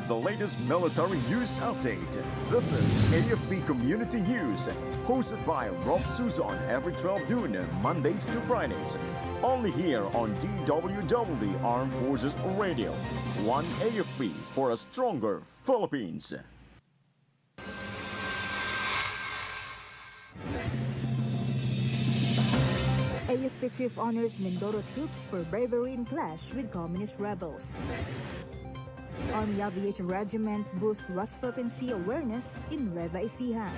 the latest military news update. This is AFP Community News, hosted by Rofh Suzon every 12 noon, Mondays to Fridays. Only here on DWDD Armed Forces Radio. One AFP for a stronger Philippines. AFP Chief honors Mindoro troops for bravery in clash with communist rebels. Army Aviation Regiment boosts West Philippine Sea awareness in Nueva Ecija.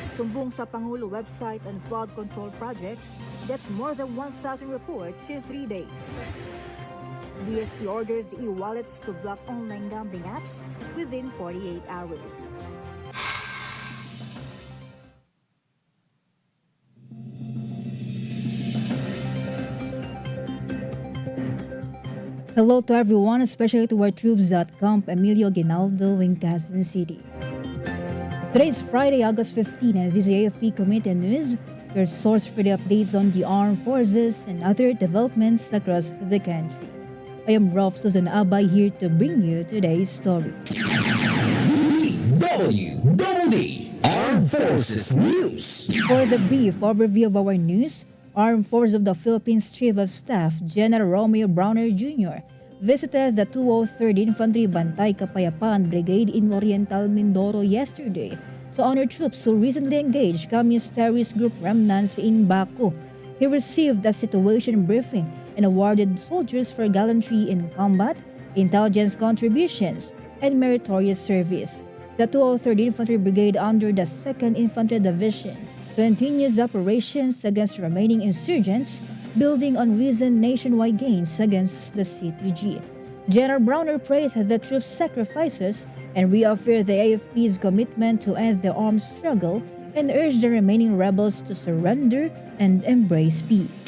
Sumbong sa Pangulo website on flood control projects gets more than 1,000 reports in 3 days. BSP orders e-wallets to block online gambling apps within 48 hours. Hello to everyone, especially to our troops at Camp Emilio Ginaldo in Quezon City. Today is Friday, August 15, and this is AFP Community News, your source for the updates on the armed forces and other developments across the country. I am Rofh Suzon-Abay here to bring you today's stories. DWDD Armed Forces News. For the brief overview of our news, Armed Forces of the Philippines Chief of Staff General Romeo Browner Jr. visited the 203rd Infantry Bantay Kapayapaan Brigade in Oriental Mindoro yesterday to honor troops who recently engaged communist terrorist group remnants in Baco. He received a situation briefing and awarded soldiers for gallantry in combat, intelligence contributions, and meritorious service. The 203rd Infantry Brigade under the 2nd Infantry Division continues operations against remaining insurgents, building on recent nationwide gains against the CTG. General Browner praised the troops' sacrifices and reaffirmed the AFP's commitment to end the armed struggle and urged the remaining rebels to surrender and embrace peace.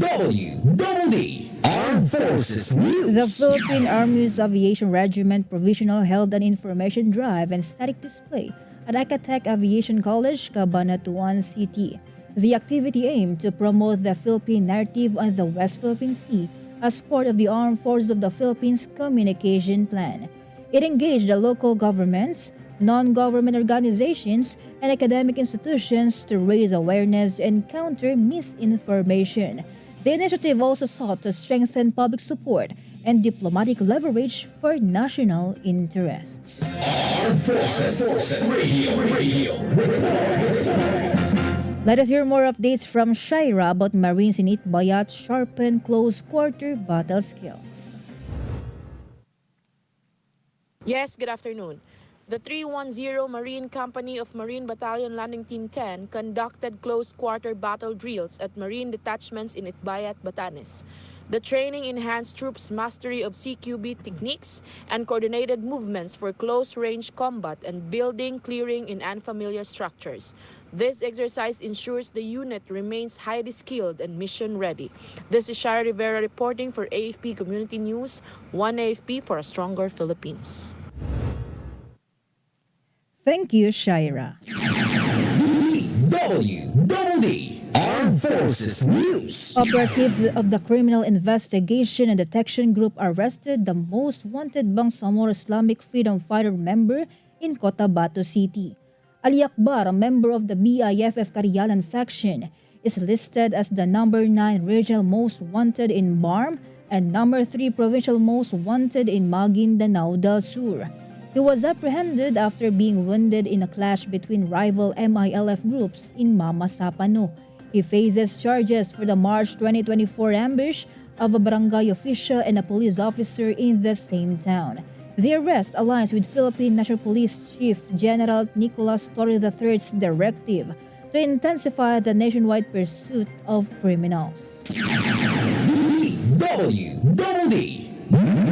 DWDD Armed Forces News. The Philippine Army's Aviation Regiment Provisional held an information drive and static display at Ecatec Aviation College, Cabanatuan City. The activity aimed to promote the Philippine narrative on the West Philippine Sea as part of the Armed Forces of the Philippines Communication Plan. It engaged the local governments, non-government organizations, and academic institutions to raise awareness and counter misinformation. The initiative also sought to strengthen public support and diplomatic leverage for national interests. Armed Forces Radio. Let us hear more updates from Shaira about Marines in Itbayat sharpen close-quarter battle skills. Yes, good afternoon. The 310 Marine Company of Marine Battalion Landing Team 10 conducted close-quarter battle drills at Marine detachments in Itbayat, Batanes. The training enhanced troops' mastery of CQB techniques and coordinated movements for close-range combat and building, clearing in unfamiliar structures. This exercise ensures the unit remains highly skilled and mission-ready. This is Shara Rivera reporting for AFP Community News, One AFP for a stronger Philippines. Thank you, Shaira. DWDD Armed Forces News. Operatives of the Criminal Investigation and Detection Group arrested the most wanted Bangsamoro Islamic Freedom Fighter member in Cotabato City. Ali Akbar, a member of the BIFF Carialan faction, is listed as the number 9 regional most wanted in BARM and number 3 provincial most wanted in Maguindanao del Sur. He was apprehended after being wounded in a clash between rival MILF groups in Mama Sapano. He faces charges for the March 2024 ambush of a barangay official and a police officer in the same town. The arrest aligns with Philippine National Police Chief General Nicolas Torre III's directive to intensify the nationwide pursuit of criminals. DWDD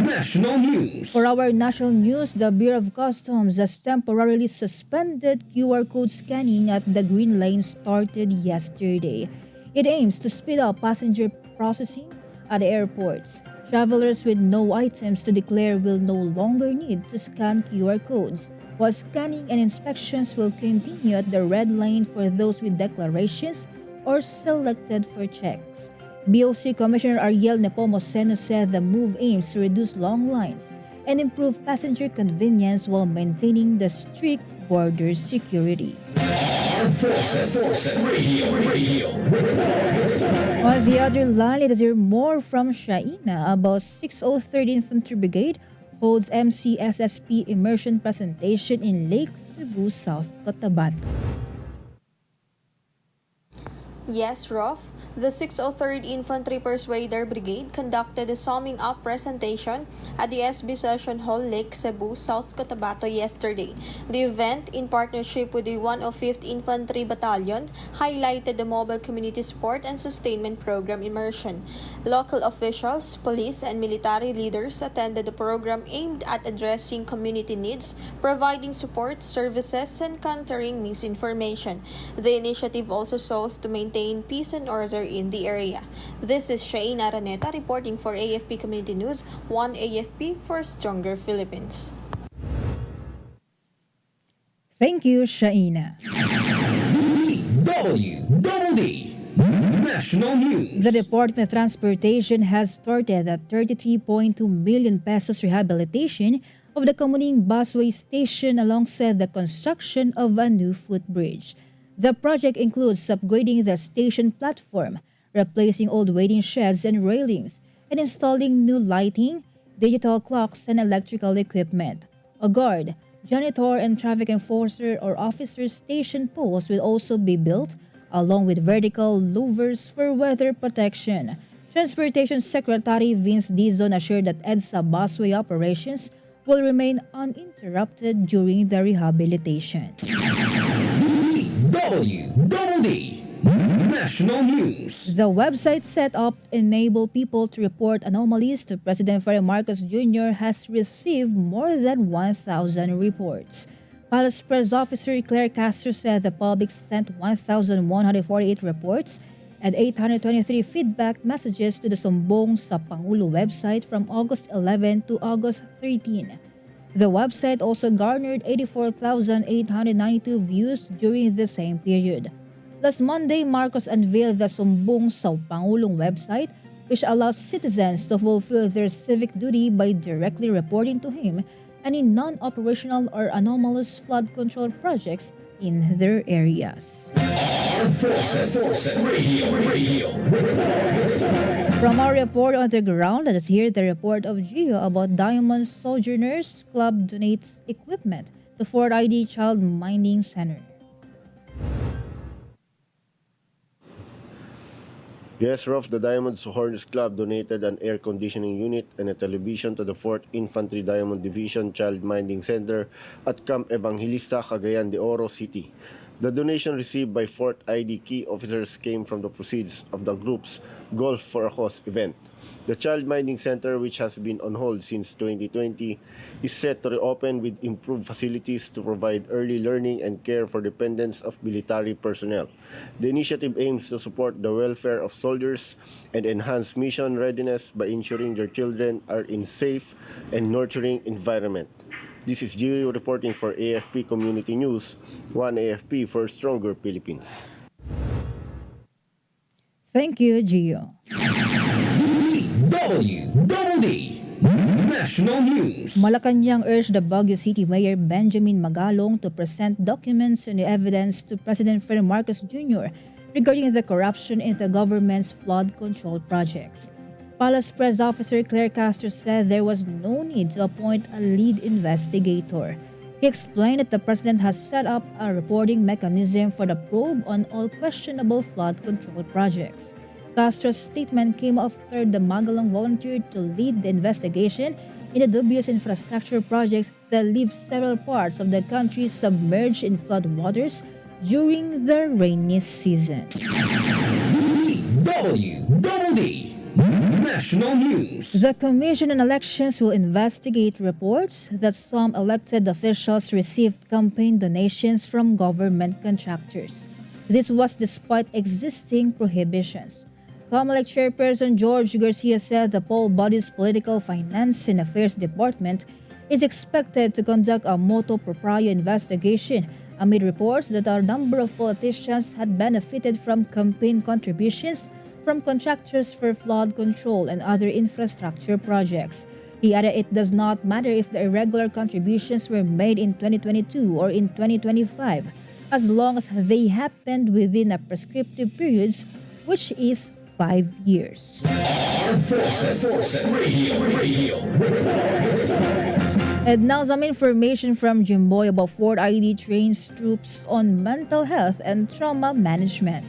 National News. For our national news, the Bureau of Customs has temporarily suspended QR code scanning at the Green Lane started yesterday. It aims to speed up passenger processing at airports. Travelers with no items to declare will no longer need to scan QR codes, while scanning and inspections will continue at the red lane for those with declarations or selected for checks. BOC Commissioner Ariel Nepomuceno said the move aims to reduce long lines and improve passenger convenience while maintaining the strict border security. Armed Forces Radio. On the other line, let us hear more from Shaina about 6003rd Infantry Brigade holds MCSSP immersion presentation in Lake Cebu, South Cotabato. Yes, Rofh. The 603rd Infantry Persuader Brigade conducted a summing up presentation at the SB Session Hall, Lake Cebu, South Cotabato yesterday. The event, in partnership with the 105th Infantry Battalion, highlighted the Mobile Community Support and Sustainment Program immersion. Local officials, police, and military leaders attended the program aimed at addressing community needs, providing support services, and countering misinformation. The initiative also sought to maintain peace and order in the area. This is Shaina Araneta reporting for AFP Community News, 1 AFP for Stronger Philippines. Thank you, Shaina. DWDD National News. The Department of Transportation has started a 33.2 million pesos rehabilitation of the Kamuning busway station alongside the construction of a new footbridge. The project includes upgrading the station platform, replacing old waiting sheds and railings, and installing new lighting, digital clocks, and electrical equipment. A guard, janitor, and traffic enforcer or officer station posts will also be built, along with vertical louvers for weather protection. Transportation Secretary Vince Dizon assured that EDSA busway operations will remain uninterrupted during the rehabilitation. DWDD National News. The website set up to enable people to report anomalies to President Ferdinand Marcos Jr. has received more than 1,000 reports. Palace Press Officer Claire Castro said the public sent 1,148 reports and 823 feedback messages to the Sumbong sa Pangulo website from August 11 to August 13. The website also garnered 84,892 views during the same period. Last Monday, Marcos unveiled the Sumbong sa Pangulong website, which allows citizens to fulfill their civic duty by directly reporting to him any non-operational or anomalous flood control projects in their areas. Armed Forces Radio. From our report on the ground, let us hear the report of Gio about Diamond Sojourners Club donates equipment to Fort ID Child Minding Center. Yes, Rofh, the Diamond Sojourners Club donated an air conditioning unit and a television to the 4th Infantry Diamond Division Child Minding Center at Camp Evangelista, Cagayan de Oro City. The donation received by Fort ID key officers came from the proceeds of the group's Golf for a Cause event. The Child Minding Center, which has been on hold since 2020, is set to reopen with improved facilities to provide early learning and care for dependents of military personnel. The initiative aims to support the welfare of soldiers and enhance mission readiness by ensuring their children are in safe and nurturing environment. This is Gio reporting for AFP Community News, 1 AFP for Stronger Philippines. Thank you, Gio. DWDD National News. Malacanang urged the Baguio City Mayor Benjamin Magalong to present documents and evidence to President Ferdinand Marcos Jr. regarding the corruption in the government's flood control projects. Palace Press Officer Claire Castro said there was no need to appoint a lead investigator. He explained that the President has set up a reporting mechanism for the probe on all questionable flood control projects. Castro's statement came after the Magalong volunteered to lead the investigation in the dubious infrastructure projects that leave several parts of the country submerged in flood waters during the rainy season. DWDD National News. The Commission on Elections will investigate reports that some elected officials received campaign donations from government contractors. This was despite existing prohibitions. COMELEC Chairperson George Garcia said the poll body's Political Finance and Affairs Department is expected to conduct a motu proprio investigation amid reports that a number of politicians had benefited from campaign contributions from contractors for flood control and other infrastructure projects. He added it does not matter if the irregular contributions were made in 2022 or in 2025, as long as they happened within a prescriptive periods, which is 5 years. Armed Forces Radio. And now some information from Jimboy about Fort ID trains troops on mental health and trauma management.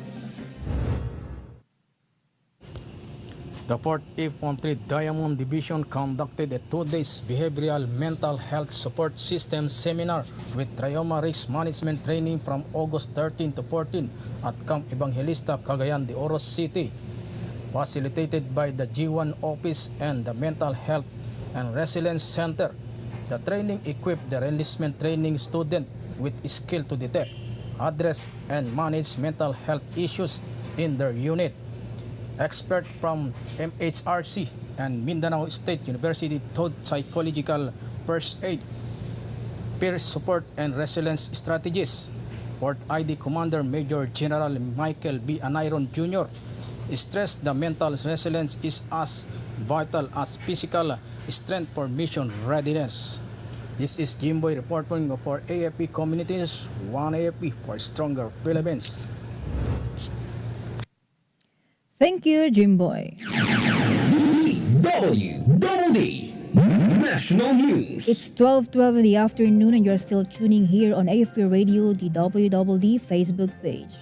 The 4th Infantry Diamond Division conducted a 2-day behavioral mental health support system seminar with trauma risk management training from August 13 to 14 at Camp Evangelista, Cagayan de Oro City, facilitated by the G1 Office and the Mental Health and Resilience Center. The training equipped the enlistment training student with skill to detect, address, and manage mental health issues in their unit. Experts from MHRC and Mindanao State University taught psychological first aid, peer support, and resilience strategies. Fort ID Commander Major General Michael B. Anayron Jr. stressed the mental resilience is as vital as physical strength for mission readiness. This is Jimboy reporting for AFP Communities, 1 AFP for stronger Philippines. Thank you, Jimboy. DWDD National News. It's 12:12 in the afternoon and you're still tuning here on AFP Radio, the DWDD Facebook page.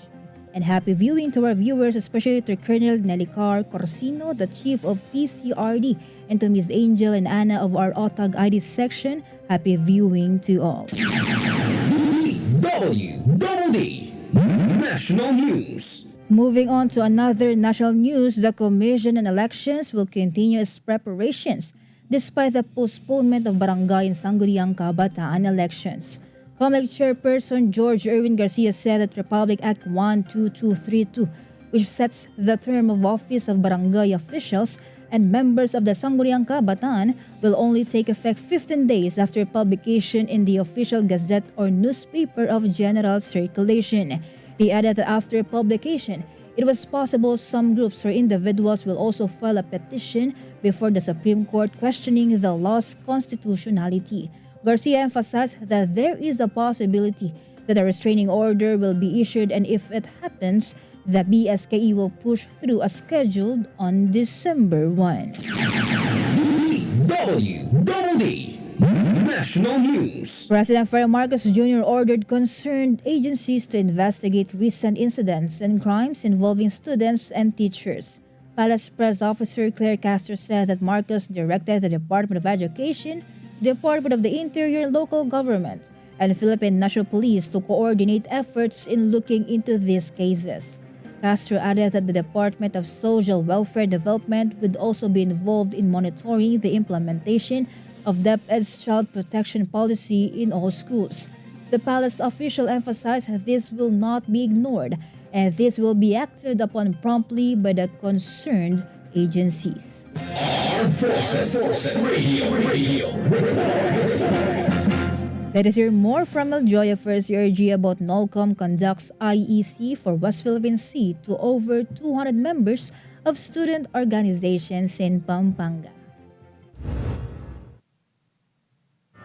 And happy viewing to our viewers, especially to Colonel Nelicar Corsino, the Chief of PCRD, and to Ms. Angel and Anna of our OTAG ID section. Happy viewing to all. DWDD National News. Moving on to another national news, the Commission on Elections will continue its preparations despite the postponement of barangay and Sangguniang Kabataan elections. COMELEC Chairperson George Erwin Garcia said that Republic Act 12232, which sets the term of office of barangay officials and members of the Sangguniang Kabataan, will only take effect 15 days after publication in the official gazette or newspaper of general circulation. He added that after publication, it was possible some groups or individuals will also file a petition before the Supreme Court questioning the law's constitutionality. Garcia emphasized that there is a possibility that a restraining order will be issued, and if it happens, the BSKE will push through as scheduled on December 1. DWDD National News. President Ferdinand Marcos Jr. ordered concerned agencies to investigate recent incidents and crimes involving students and teachers. Palace Press Officer Claire Castro said that Marcos directed the Department of Education, Department of the Interior, local government, and Philippine National Police to coordinate efforts in looking into these cases. Castro added that the Department of Social Welfare Development would also be involved in monitoring the implementation of DepEd's child protection policy in all schools. The palace official emphasized that this will not be ignored, and this will be acted upon promptly by the concerned agencies. Armed Forces Radio. Let us hear more from Eljoya First ERG about NOLCOM conducts IEC for West Philippine Sea to over 200 members of student organizations in Pampanga.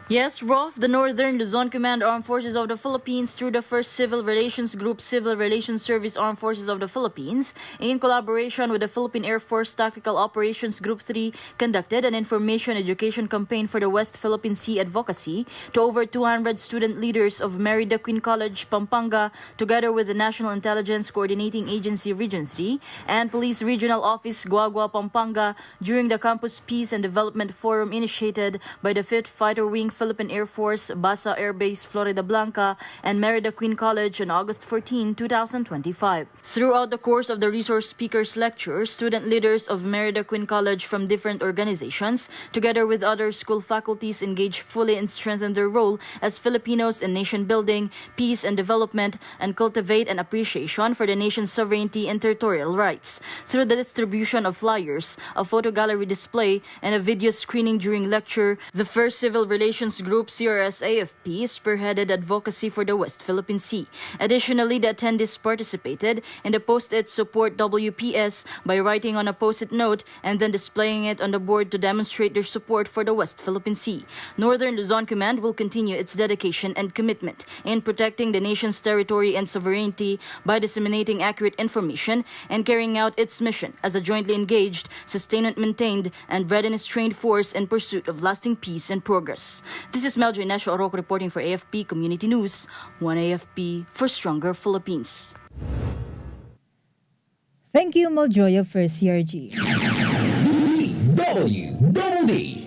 Yes, Rofh, the Northern Luzon Command Armed Forces of the Philippines, through the 1st Civil Relations Group Civil Relations Service Armed Forces of the Philippines, in collaboration with the Philippine Air Force Tactical Operations Group 3, conducted an information education campaign for the West Philippine Sea advocacy to over 200 student leaders of Merida Queen College, Pampanga, together with the National Intelligence Coordinating Agency Region 3 and Police Regional Office Guagua, Pampanga, during the Campus Peace and Development Forum initiated by the 5th Fighter Wing Philippine Air Force, Basa Air Base, Florida Blanca, and Merida Queen College on August 14, 2025. Throughout the course of the resource speakers lecture, student leaders of Merida Queen College from different organizations, together with other school faculties, engaged fully and strengthen their role as Filipinos in nation building, peace and development, and cultivate an appreciation for the nation's sovereignty and territorial rights. Through the distribution of flyers, a photo gallery display, and a video screening during lecture, the 1st Civil Relations Relations Group CRS AFP spearheaded advocacy for the West Philippine Sea. Additionally, the attendees participated in the Post-it Support WPS by writing on a post-it note and then displaying it on the board to demonstrate their support for the West Philippine Sea. Northern Luzon Command will continue its dedication and commitment in protecting the nation's territory and sovereignty by disseminating accurate information and carrying out its mission as a jointly engaged, sustainment-maintained, and readiness-trained force in pursuit of lasting peace and progress. This is Meljo Inesio Oroco reporting for AFP Community News, 1 AFP for Stronger Philippines. Thank you, Maljoyo, for CRG. DWDD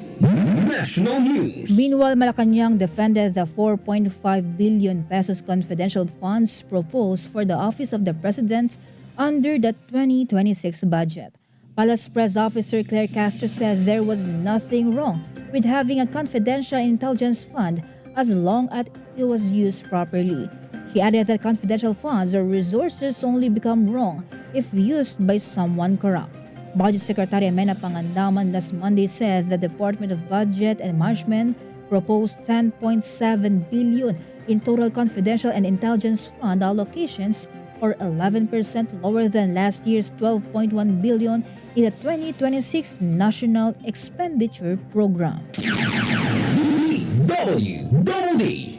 National News. Meanwhile, Malacanang defended the 4.5 billion pesos confidential funds proposed for the Office of the President under the 2026 budget. Palace Press Officer Claire Castro said there was nothing wrong with having a confidential intelligence fund as long as it was used properly. He added that confidential funds or resources only become wrong if used by someone corrupt. Budget Secretary Mena Pangandaman last Monday said the Department of Budget and Management proposed 10.7 billion in total confidential and intelligence fund allocations, or 11% lower than last year's 12.1 billion in the 2026 National Expenditure Program. DWDD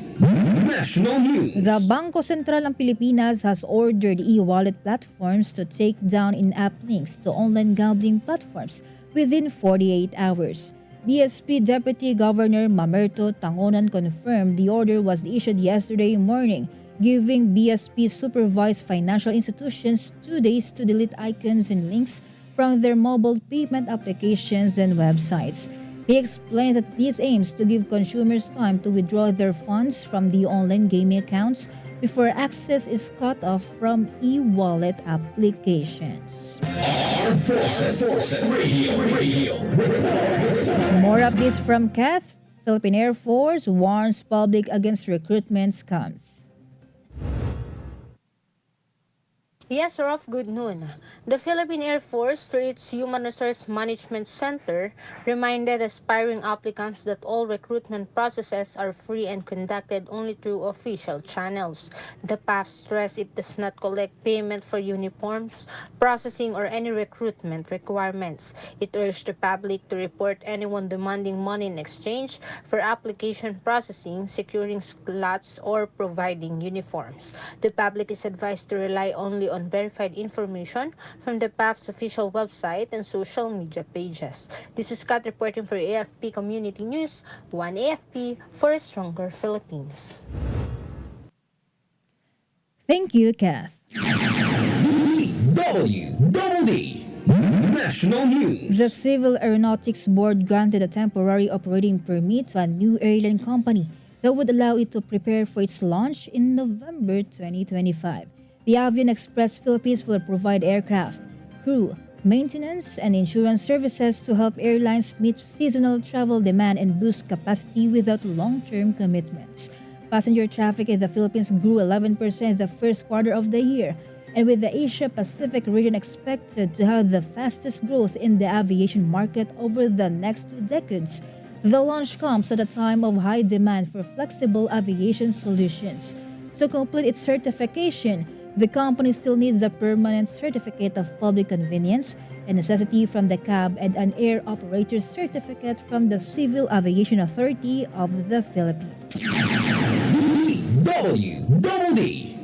National News. The Bangko Sentral ng Pilipinas has ordered e-wallet platforms to take down in-app links to online gambling platforms within 48 hours. BSP Deputy Governor Mamerto Tangonan confirmed the order was issued yesterday morning, giving BSP-supervised financial institutions 2 days to delete icons and links from their mobile payment applications and websites. He explained that this aims to give consumers time to withdraw their funds from the online gaming accounts before access is cut off from e-wallet applications. Armed Forces Radio. More updates from Kath. Philippine Air Force warns public against recruitment scams. Yes, Rofh, good noon. The Philippine Air Force, through its Human Resource Management Center, reminded aspiring applicants that all recruitment processes are free and conducted only through official channels. The PAF stressed it does not collect payment for uniforms, processing, or any recruitment requirements. It urged the public to report anyone demanding money in exchange for application processing, securing slots, or providing uniforms. The public is advised to rely only on verified information from the PAF's official website and social media pages. This is Kat reporting for AFP Community News, 1 AFP for a Stronger Philippines. Thank you, Kath. DWDD National News. The Civil Aeronautics Board granted a temporary operating permit to a new airline company that would allow it to prepare for its launch in November 2025. The Avion Express Philippines will provide aircraft, crew, maintenance, and insurance services to help airlines meet seasonal travel demand and boost capacity without long-term commitments. Passenger traffic in the Philippines grew 11% in the first quarter of the year, and with the Asia-Pacific region expected to have the fastest growth in the aviation market over the next 2 decades, the launch comes at a time of high demand for flexible aviation solutions. To complete its certification, the company still needs a permanent certificate of public convenience and necessity from the CAB and an air operator's certificate from the Civil Aviation Authority of the Philippines. DWDD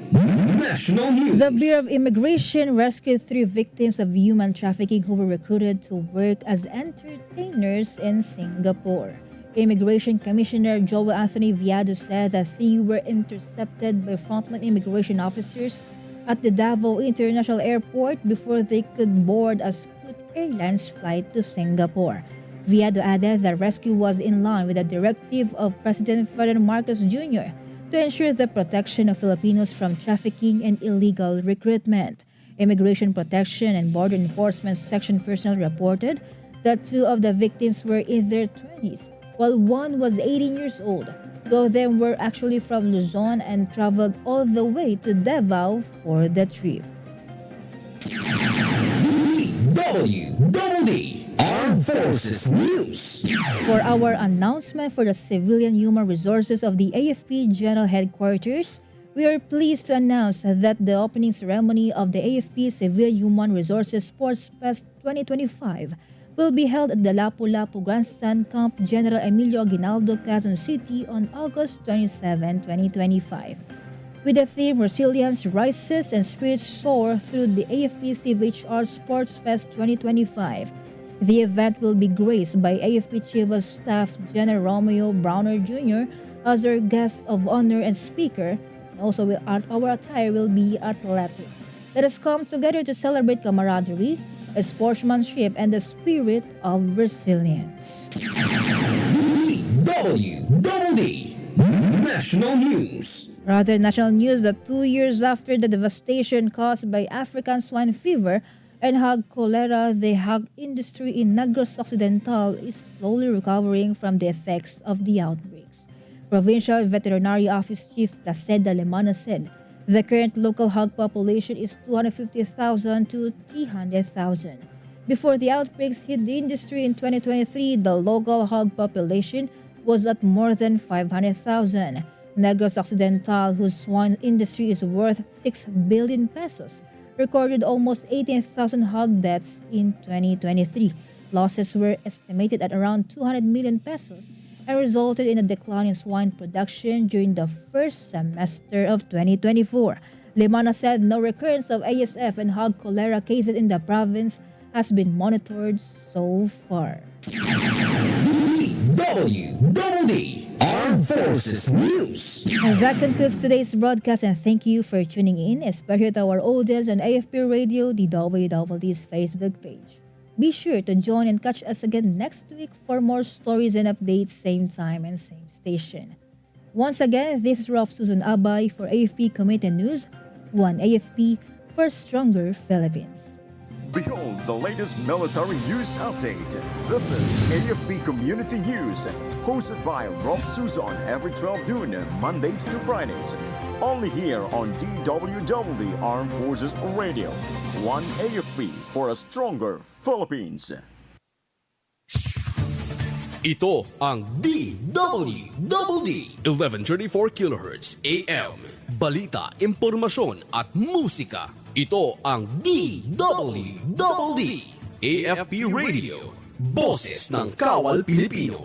National News. The Bureau of Immigration rescued 3 victims of human trafficking who were recruited to work as entertainers in Singapore. Immigration Commissioner Joel Anthony Viado said that 3 were intercepted by frontline immigration officers at the Davao International Airport before they could board a Scoot Airlines flight to Singapore. Viado added the rescue was in line with the directive of President Ferdinand Marcos Jr. to ensure the protection of Filipinos from trafficking and illegal recruitment. Immigration Protection and Border Enforcement Section personnel reported that 2 of the victims were in their 20s, while 1 was 18 years old. 2 of them were actually from Luzon and traveled all the way to Davao for the trip. DWDD Armed Forces News. For our announcement for the Civilian Human Resources of the AFP General Headquarters, we are pleased to announce that the opening ceremony of the AFP Civilian Human Resources Sports Fest 2025 will be held at the Lapu-Lapu Grandstand Camp General Emilio Aguinaldo, Quezon City on August 27, 2025. With the theme Resilience Rises and Spirits Soar through the AFP CVHR Sports Fest 2025. The event will be graced by AFP Chief of Staff General Romeo Browner Jr. as our guest of honor and speaker. Also, our attire will be athletic. Let us come together to celebrate camaraderie, sportsmanship, and the spirit of resilience. DWDD National News. Rather, national news that 2 years after the devastation caused by African swine fever and hog cholera, the hog industry in Negros Occidental is slowly recovering from the effects of the outbreaks. Provincial Veterinary Office Chief Placeda Lemana said the current local hog population is 250,000 to 300,000. Before the outbreaks hit the industry in 2023, the local hog population was at more than 500,000. Negros Occidental, whose swine industry is worth 6 billion pesos, recorded almost 18,000 hog deaths in 2023. Losses were estimated at around 200 million pesos and resulted in a decline in swine production during the first semester of 2024. Lemana said no recurrence of ASF and hog cholera cases in the province has been monitored so far. DWDD Armed Forces News. And that concludes today's broadcast, and thank you for tuning in, especially to our audience on AFP Radio, the DWDD's Facebook page. Be sure to join and catch us again next week for more stories and updates, same time and same station. Once again, this is Rofh Suzon-Abay for AFP Community News, one AFP for stronger Philippines. Behold the latest military news update. This is AFP Community News, hosted by Rofh Suzon every 12 noon, Mondays to Fridays. Only here on DWDD Armed Forces Radio. One AFP for a stronger Philippines. Ito ang DWDD 1134 kHz AM. Balita, impormasyon at musika. Ito ang DWDD AFP Radio. Boses ng Kawal Pilipino.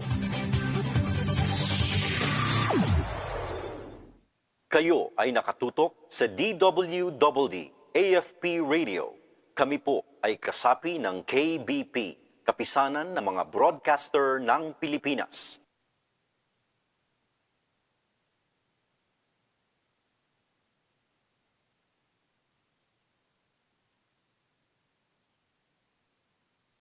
Kayo ay nakatutok sa DWDD AFP Radio. Kami po ay kasapi ng KBP, Kapisanan ng mga Broadcaster ng Pilipinas.